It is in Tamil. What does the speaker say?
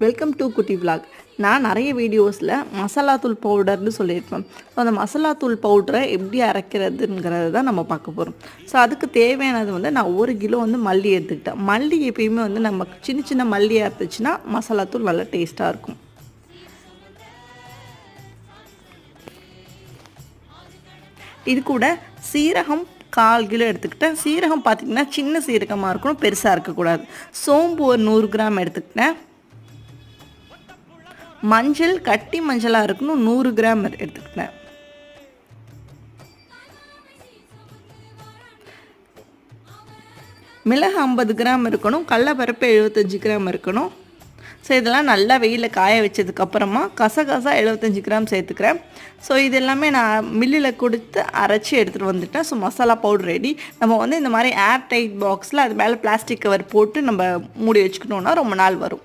வெல்கம் டு குட்டி விலாக். நான் நிறைய வீடியோஸில் மசாலா தூள் பவுடர்னு சொல்லியிருப்பேன். ஸோ அந்த மசாலா தூள் பவுடரை எப்படி அரைக்கிறதுங்கிறது தான் நம்ம பார்க்க போகிறோம். ஸோ அதுக்கு தேவையானது வந்து நான் 1 கிலோ வந்து மல்லி எடுத்துக்கிட்டேன். மல்லி எப்பயுமே வந்து நம்ம சின்ன சின்ன மல்லியாக இருந்துச்சுன்னா மசாலா தூள் நல்லா டேஸ்ட்டாக இருக்கும். இது கூட சீரகம் 1/4 கிலோ எடுத்துக்கிட்டேன். சீரகம் பார்த்திங்கன்னா சின்ன சீரகமாக இருக்கணும், பெருசாக இருக்கக்கூடாது. சோம்பு ஒரு 100 கிராம் எடுத்துக்கிட்டேன். மஞ்சள் கட்டி மஞ்சளாக இருக்கணும், 100 கிராம் எடுத்துக்கிட்டேன். மிளகு 50 கிராம் இருக்கணும், கடலைப்பருப்பு 75 கிராம் இருக்கணும். ஸோ இதெல்லாம் நல்லா வெயிலில் காய வச்சதுக்கப்புறமா கசகசா 75 கிராம் சேர்த்துக்கிறேன். ஸோ இது எல்லாமே நான் மில்லில் கொடுத்து அரைச்சி எடுத்துகிட்டு வந்துட்டேன். So masala powder ready. நம்ம வந்து இந்த மாதிரி ஏர் டைட் பாக்ஸில் அது மேலே பிளாஸ்டிக் கவர் போட்டு நம்ம மூடி வச்சுக்கிட்டோன்னா ரொம்ப நாள் வரும்.